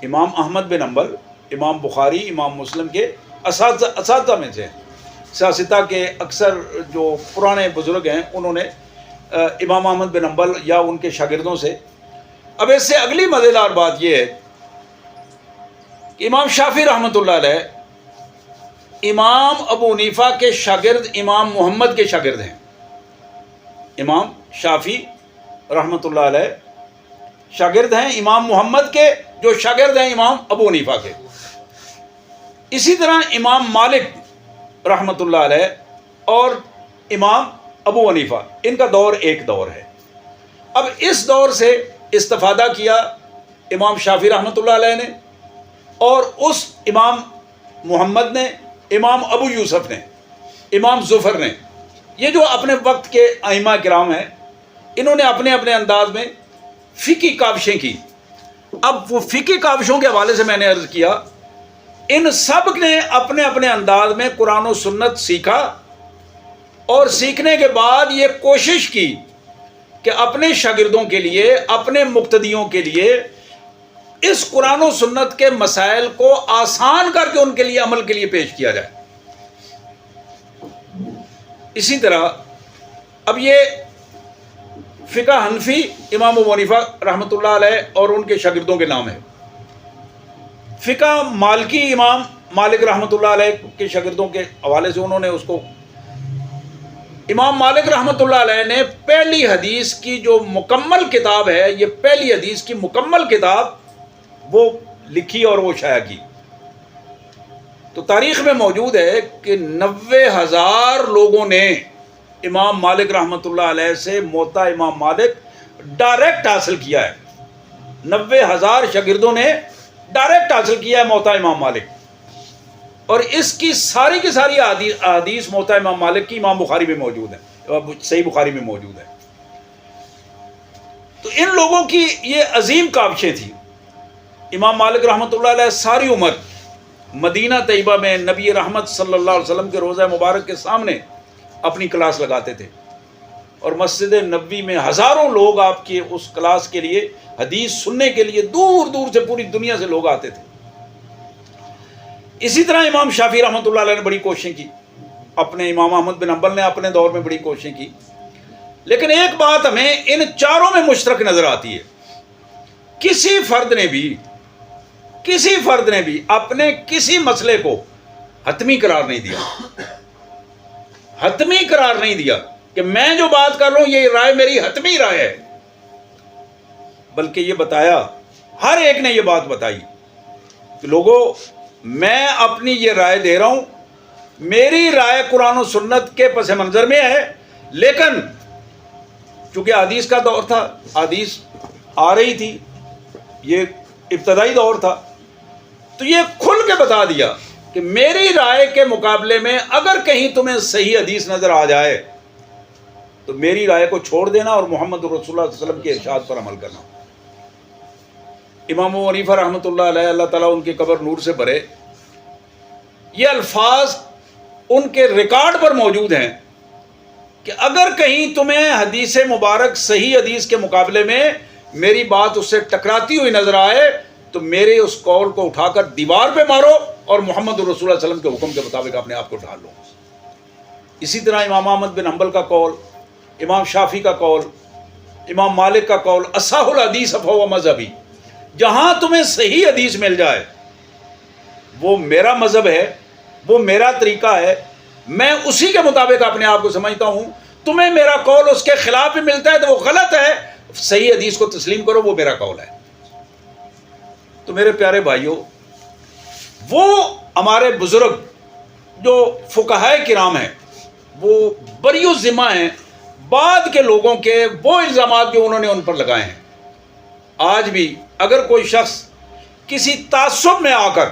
امام احمد بن حنبل امام بخاری، امام مسلم کے اساتذہ میں سے ہیں۔ سیاستہ کے اکثر جو پرانے بزرگ ہیں، انہوں نے امام احمد بن حنبل یا ان کے شاگردوں سے۔ اب اس سے اگلی مزیدار بات یہ ہے کہ امام شافعی رحمۃ اللہ علیہ امام ابو حنیفہ کے شاگرد امام محمد کے شاگرد ہیں۔ امام شافعی رحمۃ اللہ علیہ شاگرد ہیں امام محمد کے، جو شاگرد ہیں امام ابو حنیفہ کے۔ اسی طرح امام مالک رحمۃ اللہ علیہ اور امام ابو حنیفہ، ان کا دور ایک دور ہے۔ اب اس دور سے استفادہ کیا امام شافعی رحمۃ اللہ علیہ نے، اور اس امام محمد نے، امام ابو یوسف نے، امام ظفر نے، یہ جو اپنے وقت کے ائمہ کرام ہیں، انہوں نے اپنے اپنے انداز میں فقہی کاوشیں کی۔ اب وہ فقہی کاوشوں کے حوالے سے میں نے عرض کیا، ان سب نے اپنے اپنے انداز میں قرآن و سنت سیکھا، اور سیکھنے کے بعد یہ کوشش کی کہ اپنے شاگردوں کے لیے، اپنے مقتدیوں کے لیے اس قرآن و سنت کے مسائل کو آسان کر کے ان کے لیے عمل کے لیے پیش کیا جائے۔ اسی طرح اب یہ فقہ حنفی امام ابو حنیفہ رحمۃ اللہ علیہ اور ان کے شاگردوں کے نام ہے۔ فقہ مالکی امام مالک رحمۃ اللہ علیہ کے شاگردوں کے حوالے سے انہوں نے اس کو، امام مالک رحمۃ اللہ علیہ نے پہلی حدیث کی جو مکمل کتاب ہے، یہ پہلی حدیث کی مکمل کتاب وہ لکھی اور وہ شائع کی۔ تو تاریخ میں موجود ہے کہ 90,000 لوگوں نے امام مالک رحمۃ اللہ علیہ سے موطا امام مالک ڈائریکٹ حاصل کیا ہے۔ 90,000 شاگردوں نے ڈائریکٹ حاصل کیا ہے موطا امام مالک، اور اس کی ساری احادیث موطا امام مالک کی امام بخاری میں موجود ہے، صحیح بخاری میں موجود ہے۔ تو ان لوگوں کی یہ عظیم کاوشیں تھیں۔ امام مالک رحمۃ اللہ علیہ ساری عمر مدینہ طیبہ میں نبی رحمت صلی اللہ علیہ وسلم کے روضہ مبارک کے سامنے اپنی کلاس لگاتے تھے، اور مسجد نبوی میں ہزاروں لوگ آپ کے اس کلاس کے لیے، حدیث سننے کے لیے دور دور سے، پوری دنیا سے لوگ آتے تھے۔ اسی طرح امام شافعی رحمۃ اللہ علیہ نے بڑی کوششیں کی، اپنے امام احمد بن حنبل نے اپنے دور میں بڑی کوششیں کی، لیکن ایک بات ہمیں ان چاروں میں مشترک نظر آتی ہے، کسی فرد نے بھی اپنے کسی مسئلے کو حتمی قرار نہیں دیا کہ میں جو بات کر رہا ہوں یہ رائے میری حتمی رائے ہے، بلکہ یہ بتایا، ہر ایک نے یہ بات بتائی کہ لوگوں میں اپنی یہ رائے دے رہا ہوں، میری رائے قرآن و سنت کے پس منظر میں ہے، لیکن چونکہ حدیث کا دور تھا، حدیث آ رہی تھی، یہ ابتدائی دور تھا، تو یہ کھل کے بتا دیا کہ میری رائے کے مقابلے میں اگر کہیں تمہیں صحیح حدیث نظر آ جائے تو میری رائے کو چھوڑ دینا اور محمد رسول اللہ صلی اللہ علیہ وسلم کے ارشاد پر عمل کرنا۔ امام ابو حنیفہ رحمۃ اللہ علیہ، اللہ تعالیٰ ان کی قبر نور سے بھرے، یہ الفاظ ان کے ریکارڈ پر موجود ہیں کہ اگر کہیں تمہیں حدیث مبارک صحیح حدیث کے مقابلے میں میری بات اس سے ٹکراتی ہوئی نظر آئے تو میرے اس قول کو اٹھا کر دیوار پہ مارو اور محمد رسول اللہ صلی اللہ علیہ وسلم کے حکم کے مطابق اپنے آپ کو ڈھال لو۔ اسی طرح امام احمد بن حنبل کا قول، امام شافعی کا قول، امام مالک کا قول، اصح الحدیث فہو مذہبی، جہاں تمہیں صحیح حدیث مل جائے وہ میرا مذہب ہے، وہ میرا طریقہ ہے، میں اسی کے مطابق اپنے آپ کو سمجھتا ہوں، تمہیں میرا قول اس کے خلاف بھی ملتا ہے تو وہ غلط ہے، صحیح حدیث کو تسلیم کرو، وہ میرا قول ہے۔ تو میرے پیارے بھائیوں، وہ ہمارے بزرگ جو فقہائے کرام ہیں وہ بری الذمہ ہیں بعد کے لوگوں کے وہ الزامات جو انہوں نے ان پر لگائے ہیں۔ آج بھی اگر کوئی شخص کسی تعصب میں آ کر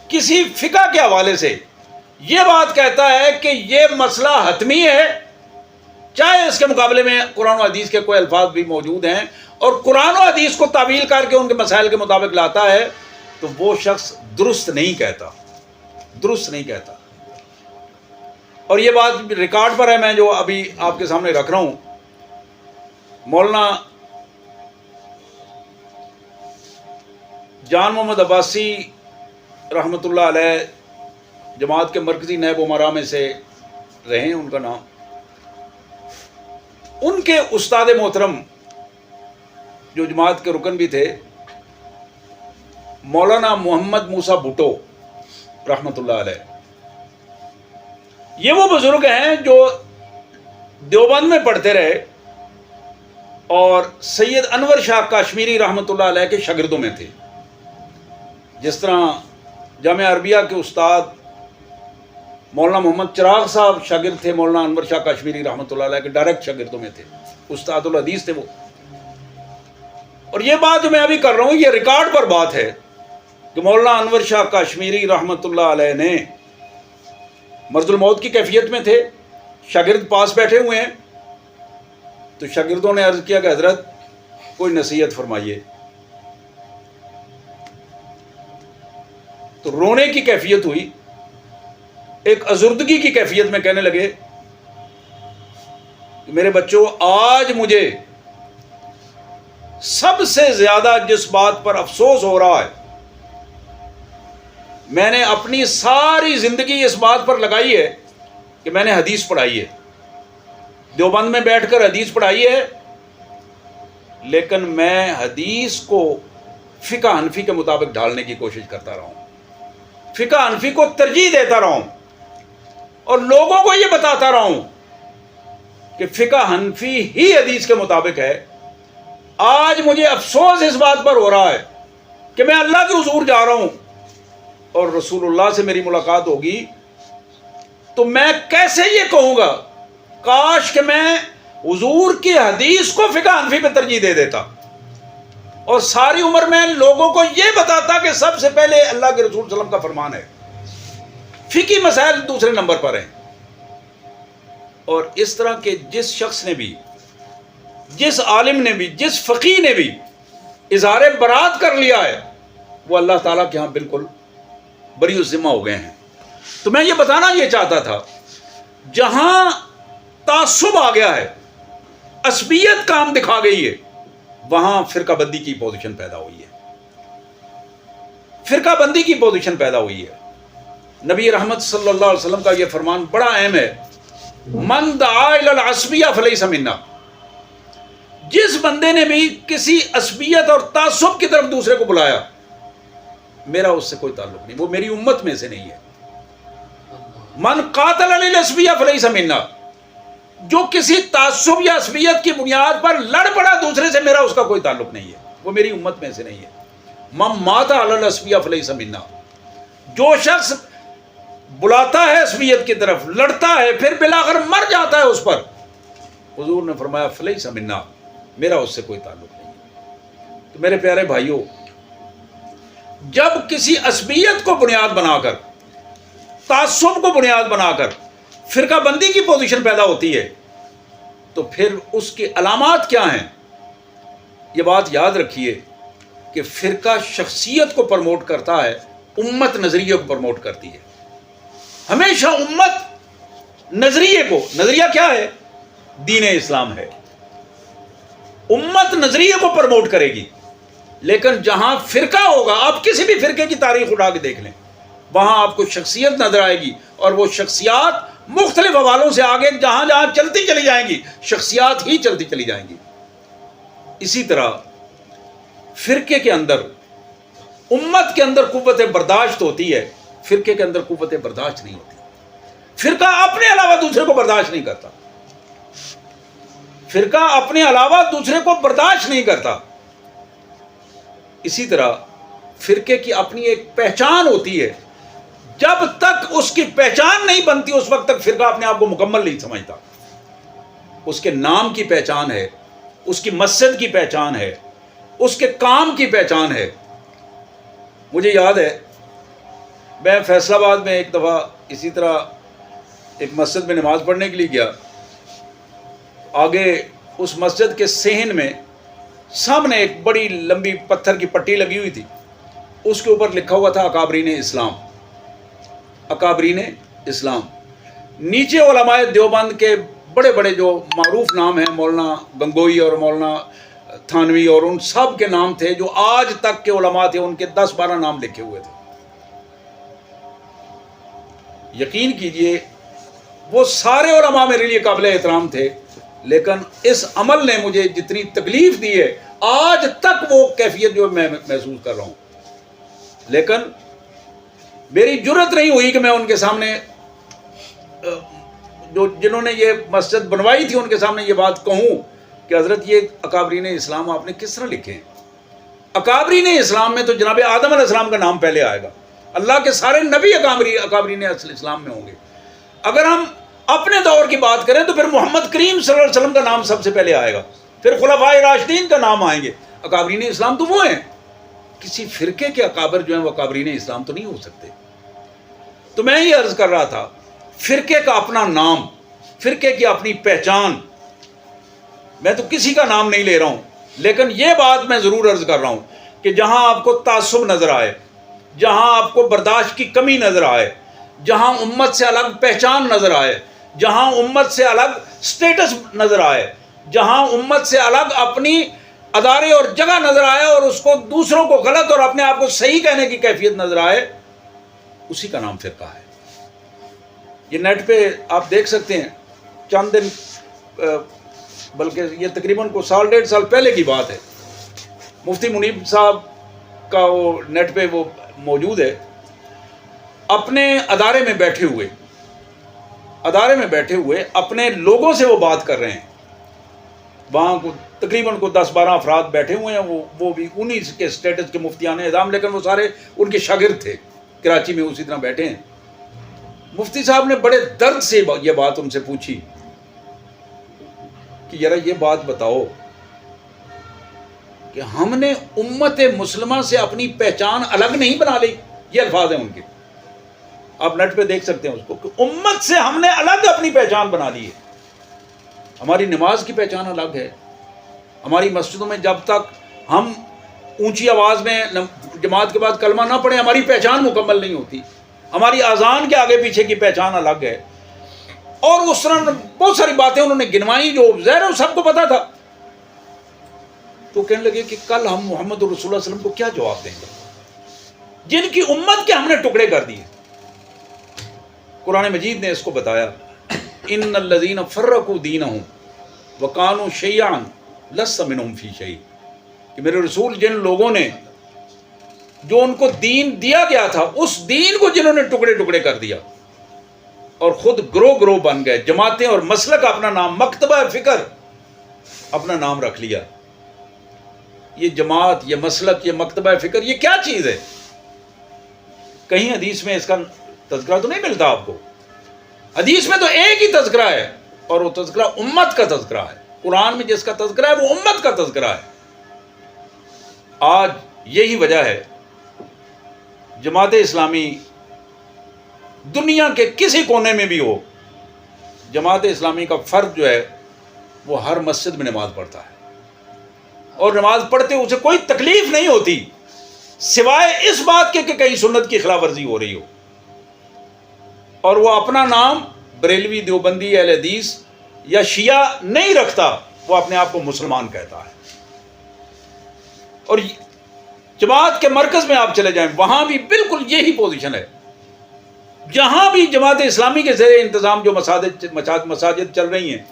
کسی فقہ کے حوالے سے یہ بات کہتا ہے کہ یہ مسئلہ حتمی ہے، چاہے اس کے مقابلے میں قرآن و حدیث کے کوئی الفاظ بھی موجود ہیں، اور قرآن و حدیث کو تعویل کر کے ان کے مسائل کے مطابق لاتا ہے، تو وہ شخص درست نہیں کہتا۔ اور یہ بات ریکارڈ پر ہے، میں جو ابھی آپ کے سامنے رکھ رہا ہوں، مولانا جان محمد عباسی رحمۃ اللہ علیہ جماعت کے مرکزی نائب امراء میں سے رہے ہیں، ان کا نام، ان کے استاد محترم جو جماعت کے رکن بھی تھے، مولانا محمد موسیٰ بھٹو رحمۃ اللہ علیہ، یہ وہ بزرگ ہیں جو دیوبند میں پڑھتے رہے اور سید انور شاہ کاشمیری رحمۃ اللہ علیہ کے شاگردوں میں تھے۔ جس طرح جامعہ عربیہ کے استاد مولانا محمد چراغ صاحب شاگرد تھے مولانا انور شاہ کاشمیری رحمۃ اللہ علیہ کے، ڈائریکٹ شاگردوں میں تھے، استاد الحدیث تھے وہ۔ اور یہ بات جو میں ابھی کر رہا ہوں یہ ریکارڈ پر بات ہے کہ مولانا انور شاہ کاشمیری رحمۃ اللہ علیہ نے مرض الموت کی کیفیت میں تھے، شاگرد پاس بیٹھے ہوئے ہیں، تو شاگردوں نے عرض کیا کہ حضرت کوئی نصیحت فرمائیے، تو رونے کی کیفیت ہوئی، ایک ازردگی کی کیفیت میں کہنے لگے کہ میرے بچوں، آج مجھے سب سے زیادہ جس بات پر افسوس ہو رہا ہے، میں نے اپنی ساری زندگی اس بات پر لگائی ہے کہ میں نے حدیث پڑھائی ہے، دیوبند میں بیٹھ کر حدیث پڑھائی ہے، لیکن میں حدیث کو فقہ حنفی کے مطابق ڈھالنے کی کوشش کرتا رہا ہوں، فقہ حنفی کو ترجیح دیتا رہا ہوں، اور لوگوں کو یہ بتاتا رہا ہوں کہ فقہ حنفی ہی حدیث کے مطابق ہے۔ آج مجھے افسوس اس بات پر ہو رہا ہے کہ میں اللہ کے حضور جا رہا ہوں اور رسول اللہ سے میری ملاقات ہوگی، تو میں کیسے یہ کہوں گا کاش کہ میں حضور کی حدیث کو فقہ حنفی پہ ترجیح دے دیتا، اور ساری عمر میں لوگوں کو یہ بتاتا کہ سب سے پہلے اللہ کے رسول صلی اللہ علیہ وسلم کا فرمان ہے، فقہی مسائل دوسرے نمبر پر ہیں۔ اور اس طرح کے جس شخص نے بھی، جس عالم نے بھی، جس فقیہ نے بھی اظہار برات کر لیا ہے، وہ اللہ تعالیٰ کے ہاں بالکل بری الذمہ ہو گئے ہیں۔ تو میں یہ بتانا یہ چاہتا تھا، جہاں تعصب آ گیا ہے، عصبیت کام دکھا گئی ہے، وہاں فرقہ بندی کی پوزیشن پیدا ہوئی ہے، فرقہ بندی کی پوزیشن پیدا ہوئی ہے۔ نبی رحمت صلی اللہ علیہ وسلم کا یہ فرمان بڑا اہم ہے من دعا الی العصبیہ فلیس منا، جس بندے نے بھی کسی عصبیت اور تعصب کی طرف دوسرے کو بلایا، میرا اس سے کوئی تعلق نہیں، وہ میری امت میں سے نہیں ہے۔ من قاتل علی العصبیہ فلیس منا، جو کسی تعصب یا عصبیت کی بنیاد پر لڑ پڑا دوسرے سے، میرا اس کا کوئی تعلق نہیں ہے، وہ میری امت میں سے نہیں ہے۔ من مات علی العصبیہ فلیس منا، جو شخص بلاتا ہے عصبیت کی طرف، لڑتا ہے، پھر بالآخر مر جاتا ہے اس پر، حضور نے فرمایا فلیس منا، میرا اس سے کوئی تعلق نہیں ہے۔ تو میرے پیارے بھائیوں، جب کسی عصبیت کو بنیاد بنا کر، تعصب کو بنیاد بنا کر فرقہ بندی کی پوزیشن پیدا ہوتی ہے، تو پھر اس کی علامات کیا ہیں؟ یہ بات یاد رکھیے کہ فرقہ شخصیت کو پروموٹ کرتا ہے، امت نظریے کو پروموٹ کرتی ہے۔ ہمیشہ امت نظریے کو، نظریہ کیا ہے؟ دین اسلام ہے، امت نظریے کو پروموٹ کرے گی۔ لیکن جہاں فرقہ ہوگا، آپ کسی بھی فرقے کی تاریخ اٹھا کے دیکھ لیں، وہاں آپ کو شخصیت نظر آئے گی، اور وہ شخصیات مختلف حوالوں سے آگے جہاں جہاں چلتی چلی جائیں گی، شخصیات ہی چلتی چلی جائیں گی۔ اسی طرح فرقے کے اندر، امت کے اندر قوت برداشت ہوتی ہے، فرقے کے اندر قوت برداشت نہیں ہوتی۔ فرقہ اپنے علاوہ دوسرے کو برداشت نہیں کرتا، فرقہ اپنے علاوہ دوسرے کو برداشت نہیں کرتا۔ اسی طرح فرقے کی اپنی ایک پہچان ہوتی ہے، جب تک اس کی پہچان نہیں بنتی اس وقت تک فرقہ اپنے آپ کو مکمل نہیں سمجھتا۔ اس کے نام کی پہچان ہے، اس کی مسجد کی پہچان ہے، اس کے کام کی پہچان ہے۔ مجھے یاد ہے، میں فیصل آباد میں ایک دفعہ اسی طرح ایک مسجد میں نماز پڑھنے کے لیے گیا۔ آگے اس مسجد کے صحن میں سامنے ایک بڑی لمبی پتھر کی پٹی لگی ہوئی تھی، اس کے اوپر لکھا ہوا تھا اکابرین اسلام، اکابرین اسلام۔ نیچے علماء دیوبند کے بڑے بڑے جو معروف نام ہیں، مولانا گنگوئی اور مولانا تھانوی، اور ان سب کے نام تھے، جو آج تک کے علماء تھے ان کے 10-12 نام لکھے ہوئے تھے۔ یقین کیجئے وہ سارے علماء میرے لیے قابل احترام تھے، لیکن اس عمل نے مجھے جتنی تکلیف دی ہے، آج تک وہ کیفیت جو میں محسوس کر رہا ہوں۔ لیکن میری جرت نہیں ہوئی کہ میں ان کے سامنے، جنہوں نے یہ مسجد بنوائی تھی، ان کے سامنے یہ بات کہوں کہ حضرت یہ اکابرین اسلام آپ نے کس طرح لکھے ہیں؟ اکابرین اسلام میں تو جناب آدم علیہ السلام کا نام پہلے آئے گا، اللہ کے سارے نبی اکابرین اسلام میں ہوں گے۔ اگر ہم اپنے دور کی بات کریں تو پھر محمد کریم صلی اللہ علیہ وسلم کا نام سب سے پہلے آئے گا، پھر خلفائے راشدین کا نام آئیں گے۔ اکابرین اسلام تو وہ ہیں، کسی فرقے کے اکابر جو ہیں وہ اکابرین اسلام تو نہیں ہو سکتے۔ تو میں یہ عرض کر رہا تھا، فرقے کا اپنا نام، فرقے کی اپنی پہچان، میں تو کسی کا نام نہیں لے رہا ہوں، لیکن یہ بات میں ضرور عرض کر رہا ہوں کہ جہاں آپ کو تعصب نظر آئے، جہاں آپ کو برداشت کی کمی نظر آئے، جہاں امت سے الگ پہچان نظر آئے، جہاں امت سے الگ سٹیٹس نظر آئے، جہاں امت سے الگ اپنی ادارے اور جگہ نظر آئے، اور اس کو دوسروں کو غلط اور اپنے آپ کو صحیح کہنے کی کیفیت نظر آئے، اسی کا نام فرقہ ہے۔ یہ نیٹ پہ آپ دیکھ سکتے ہیں، چند دن بلکہ یہ تقریباً کو 1.5 سال پہلے کی بات ہے، مفتی منیب صاحب کا وہ نیٹ پہ وہ موجود ہے، اپنے ادارے میں بیٹھے ہوئے اپنے لوگوں سے وہ بات کر رہے ہیں۔ وہاں کو تقریباً کو 10-12 افراد بیٹھے ہوئے ہیں، وہ بھی انہی کے سٹیٹس کے مفتیان اعظام، لیکن وہ سارے ان کے شاگرد تھے، کراچی میں اسی طرح بیٹھے ہیں۔ مفتی صاحب نے بڑے درد سے یہ بات ان سے پوچھی کہ یار یہ بات بتاؤ کہ ہم نے امت مسلمہ سے اپنی پہچان الگ نہیں بنا لی، یہ الفاظ ہیں ان کے، آپ نیٹ پہ دیکھ سکتے ہیں اس کو، کہ امت سے ہم نے الگ اپنی پہچان بنا لی ہے۔ ہماری نماز کی پہچان الگ ہے، ہماری مسجدوں میں جب تک ہم اونچی آواز میں جماعت کے بعد کلمہ نہ پڑھیں ہماری پہچان مکمل نہیں ہوتی، ہماری اذان کے آگے پیچھے کی پہچان الگ ہے، اور اس طرح بہت ساری باتیں انہوں نے گنوائی جو ظاہر سب کو پتا تھا۔ تو کہنے لگے کہ کل ہم محمد رسول اللہ صلی اللہ علیہ وسلم کو کیا جواب دیں گے، جن کی امت کے ہم نے ٹکڑے کر دیے۔ قرآن مجید نے اس کو بتایا، ان الذین فرقوا دینہم وکانوا شیعا لست منہم فی شیء، کہ میرے رسول جن لوگوں نے جو ان کو دین دیا گیا تھا اس دین کو جنہوں نے ٹکڑے ٹکڑے کر دیا اور خود گروہ گروہ بن گئے، جماعتیں اور مسلک اپنا نام، مکتبہ فکر اپنا نام رکھ لیا. یہ جماعت، یہ مسلک، یہ مکتبہ فکر، یہ کیا چیز ہے؟ کہیں حدیث میں اس کا تذکرہ تو نہیں ملتا آپ کو. حدیث میں تو ایک ہی تذکرہ ہے اور وہ تذکرہ امت کا تذکرہ ہے. قرآن میں جس کا تذکرہ ہے وہ امت کا تذکرہ ہے. آج یہی وجہ ہے جماعت اسلامی دنیا کے کسی کونے میں بھی ہو، جماعت اسلامی کا فرد جو ہے وہ ہر مسجد میں نماز پڑھتا ہے، اور نماز پڑھتے اسے کوئی تکلیف نہیں ہوتی سوائے اس بات کے کہ کہیں سنت کی خلاف ورزی ہو رہی ہو. اور وہ اپنا نام بریلوی، دیوبندی، اہل حدیث یا شیعہ نہیں رکھتا، وہ اپنے آپ کو مسلمان کہتا ہے. اور جماعت کے مرکز میں آپ چلے جائیں، وہاں بھی بالکل یہی پوزیشن ہے. جہاں بھی جماعت اسلامی کے زیر انتظام جو مساجد چل رہی ہیں،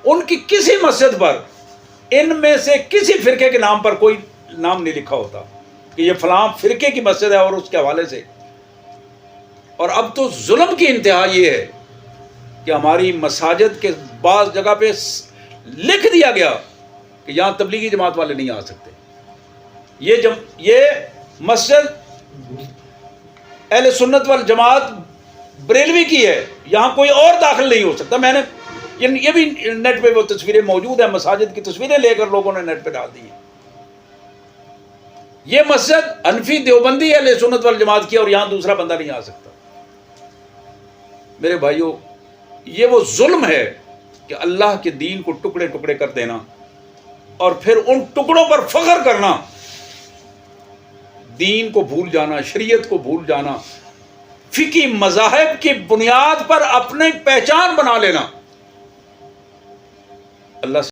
ان کی کسی مسجد پر ان میں سے کسی فرقے کے نام پر کوئی نام نہیں لکھا ہوتا کہ یہ فلاں فرقے کی مسجد ہے اور اس کے حوالے سے. اور اب تو ظلم کی انتہا یہ ہے کہ ہماری مساجد کے بعض جگہ پہ لکھ دیا گیا کہ یہاں تبلیغی جماعت والے نہیں آ سکتے. یہ مسجد اہل سنت والجماعت بریلوی کی ہے، یہاں کوئی اور داخل نہیں ہو سکتا. میں نے یہ بھی نیٹ پہ وہ تصویریں موجود ہیں، مساجد کی تصویریں لے کر لوگوں نے نیٹ پہ ڈال دی ہیں. یہ مسجد حنفی، دیوبندی، اہل سنت والجماعت کی، اور یہاں دوسرا بندہ نہیں آ سکتا. میرے بھائیوں، یہ وہ ظلم ہے کہ اللہ کے دین کو ٹکڑے ٹکڑے کر دینا اور پھر ان ٹکڑوں پر فخر کرنا، دین کو بھول جانا، شریعت کو بھول جانا، فقہی مذاہب کی بنیاد پر اپنی پہچان بنا لینا. اللہ